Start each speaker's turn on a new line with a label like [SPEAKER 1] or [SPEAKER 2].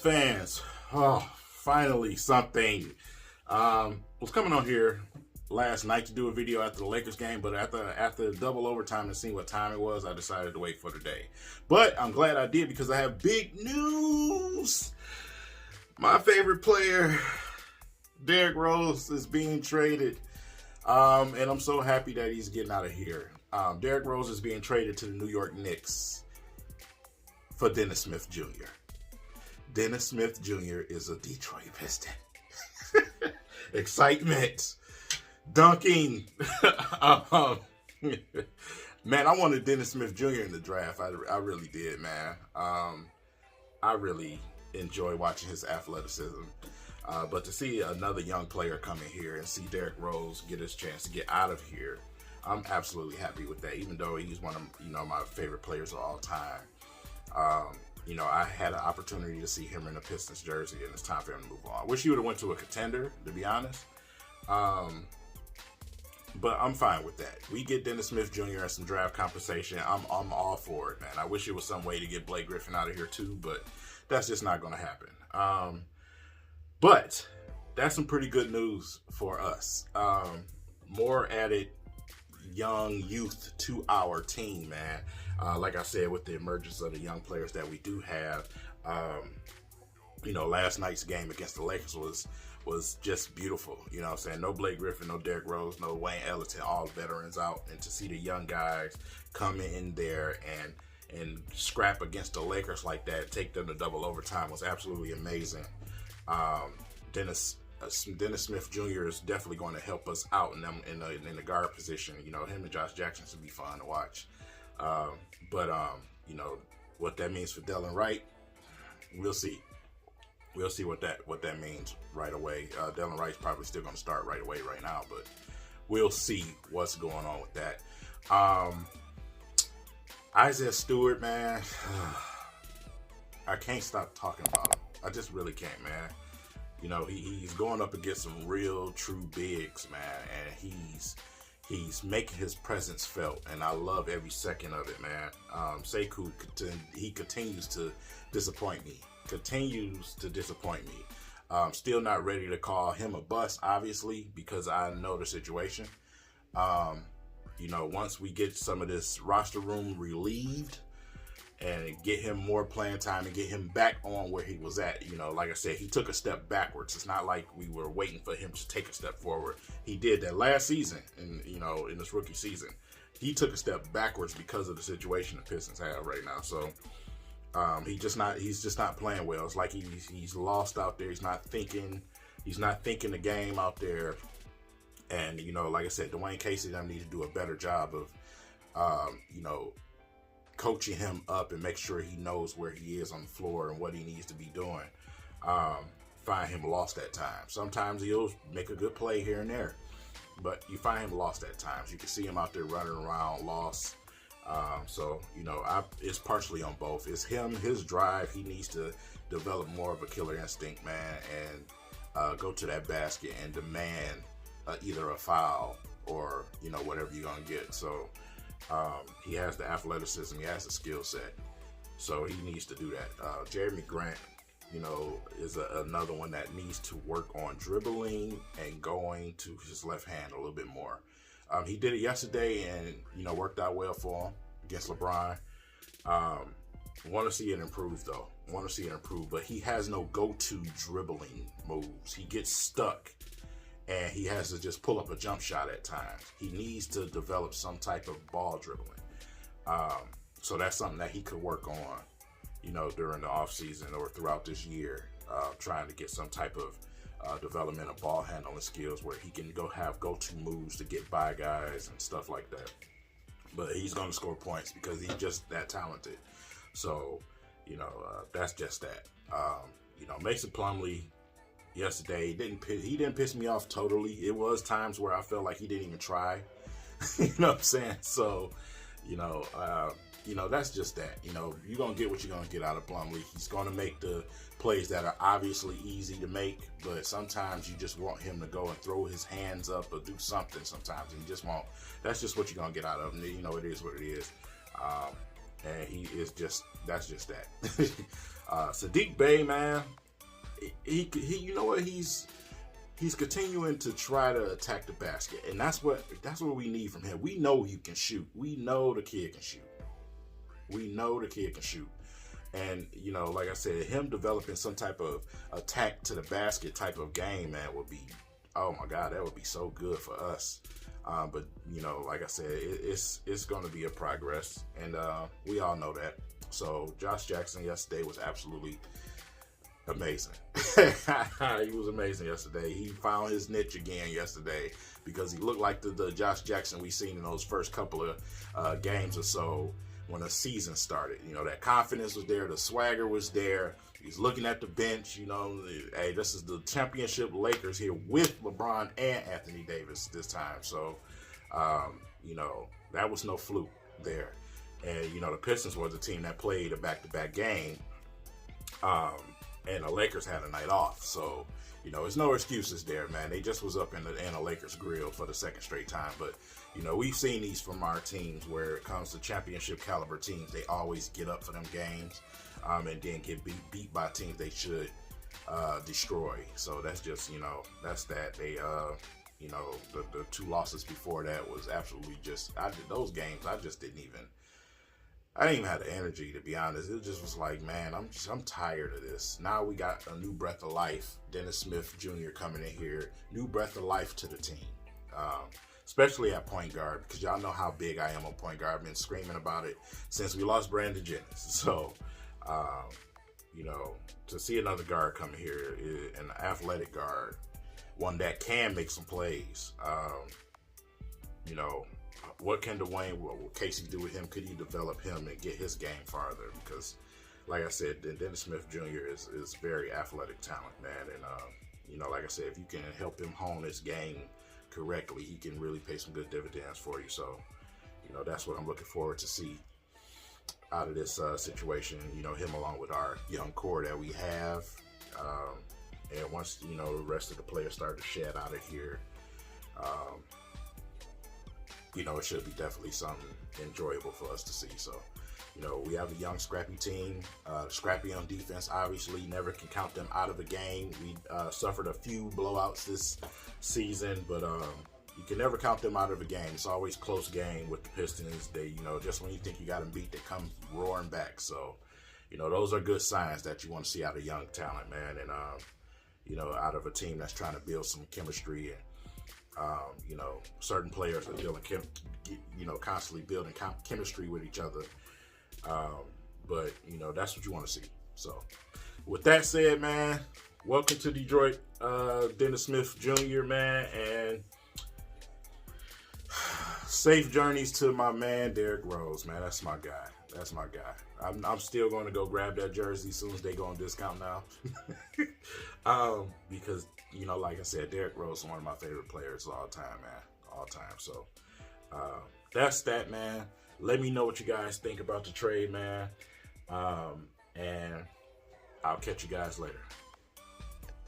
[SPEAKER 1] fans, oh, finally something. Was coming on here last night to do a video after the Lakers game, but after double overtime and seeing what time it was, I decided to wait for today. But I'm glad I did because I have big news. My favorite player, Derrick Rose, is being traded, and I'm so happy that he's getting out of here. Derrick Rose is being traded to the New York Knicks for Dennis Smith Jr. Dennis Smith Jr. is a Detroit Piston. Excitement. Dunking. Man, I wanted Dennis Smith Jr. in the draft. I really did, man. I really enjoy watching his athleticism. But to see another young player come in here and see Derrick Rose get his chance to get out of here, I'm absolutely happy with that, even though he's one of my favorite players of all time. I had an opportunity to see him in a Pistons jersey, and it's time for him to move on. I wish he would have went to a contender, to be honest. But I'm fine with that. We get Dennis Smith Jr. and some draft compensation. I'm all for it, man. I wish there was some way to get Blake Griffin out of here too, but that's just not going to happen. But that's some pretty good news for us. More added young youth to our team, man. Like I said, with the emergence of the young players that we do have, last night's game against the Lakers was just beautiful. You know what I'm saying? No Blake Griffin, no Derrick Rose, no Wayne Ellington, all veterans out. And to see the young guys come in there and scrap against the Lakers like that, take them to double overtime was absolutely amazing. Dennis Smith Jr. is definitely going to help us out in the guard position. Him and Josh Jackson should be fun to watch. What that means for Delon Wright, we'll see. We'll see what that means right away. Delon Wright's probably still going to start right away right now, but we'll see what's going on with that. Isaiah Stewart, man, I can't stop talking about him. I just really can't, man. He's going up against some real true bigs, man, and he's making his presence felt, and I love every second of it, man. Sekou, he continues to disappoint me. Still not ready to call him a bust, obviously, because I know the situation. Once we get some of this roster room relieved and get him more playing time and get him back on where he was at, like I said, he took a step backwards. It's not like we were waiting for him to take a step forward. He did that last season, in this rookie season. He took a step backwards because of the situation the Pistons have right now. So he's just not playing well. It's like he's lost out there. He's not thinking the game out there. And like I said, Dwayne Casey doesn't need to do a better job of coaching him up and make sure he knows where he is on the floor and what he needs to be doing. Find him lost at times. Sometimes he'll make a good play here and there, but you find him lost at times. You can see him out there running around lost. It's partially on both. It's him, his drive. He needs to develop more of a killer instinct, man, and go to that basket and demand either a foul or whatever you're gonna get. So he has the athleticism, he has the skill set, so he needs to do that. Jeremy Grant, is another one that needs to work on dribbling and going to his left hand a little bit more. He did it yesterday and worked out well for him against LeBron. Want to see it improve though. But he has no go-to dribbling moves. He gets stuck and he has to just pull up a jump shot at times. He needs to develop some type of ball dribbling. So that's something that he could work on, during the offseason or throughout this year, trying to get some type of development of ball handling skills where he can have go-to moves to get by guys and stuff like that. But he's going to score points because he's just that talented. So, that's just that. Mason Plumlee, yesterday, he didn't piss me off totally. It was times where I felt like he didn't even try. You know what I'm saying? So, that's just that. You're going to get what you're going to get out of Plumlee. He's going to make the plays that are obviously easy to make, but sometimes you just want him to go and throw his hands up or do something sometimes, and he just won't. That's just what you're going to get out of him. It is what it is. And that's just that. Sadiq Bey, man, he you know what, he's continuing to try to attack the basket, and that's what we need from him. We know he can shoot. We know the kid can shoot. And, you know, like I said, him developing some type of attack to the basket type of game, man, would be, oh my God, that would be so good for us. But, you know, like I said, it's going to be a progress, and we all know that. So Josh Jackson yesterday was absolutely amazing. He was amazing yesterday. He found his niche again yesterday, because he looked like the Josh Jackson we seen in those first couple of games or so when the season started. You know, that confidence was there, the swagger was there. He's looking at the bench, you know, hey, this is the championship Lakers here with LeBron and Anthony Davis this time. So, you know, that was no fluke there. And, you know, the Pistons was a team that played a back-to-back game. And the Lakers had a night off. So, you know, there's no excuses there, man. They just was up in the Lakers grill for the second straight time. But, you know, we've seen these from our teams where it comes to championship caliber teams. They always get up for them games and then get beat by teams they should destroy. So that's just, you know, that's that. They, you know, the two losses before that was absolutely just, those games, I didn't even have the energy, to be honest. It just was like, man, I'm tired of this. Now we got a new breath of life. Dennis Smith Jr. coming in here, new breath of life to the team, especially at point guard, because y'all know how big I am on point guard. I've been screaming about it since we lost Brandon Jennings. So, you know, to see another guard coming here, an athletic guard, one that can make some plays, you know, what can Dwayne, what will Casey do with him? Could he develop him and get his game farther? Because, like I said, Dennis Smith Jr. is very athletic talent, man. And, you know, like I said, if you can help him hone his game correctly, he can really pay some good dividends for you. So, you know, that's what I'm looking forward to see out of this situation. You know, him along with our young core that we have. And once, you know, the rest of the players start to shed out of here, you know, it should be definitely something enjoyable for us to see. So, you know, we have a young, scrappy team, scrappy on defense. Obviously, never can count them out of a game. We suffered a few blowouts this season, but you can never count them out of a game. It's always close game with the Pistons. They, you know, just when you think you got them beat, they come roaring back. So, you know, those are good signs that you want to see out of young talent, man. And, you know, out of a team that's trying to build some chemistry. And, you know, certain players are building, you know, constantly building chemistry with each other. But, you know, that's what you want to see. So, with that said, man, welcome to Detroit, Dennis Smith Jr., man, and safe journeys to my man, Derrick Rose, man. That's my guy. That's my guy. I'm still going to go grab that jersey as soon as they go on discount now. Because, you know, like I said, Derrick Rose is one of my favorite players of all time, man. All time. So, that's that, man. Let me know what you guys think about the trade, man. And I'll catch you guys later.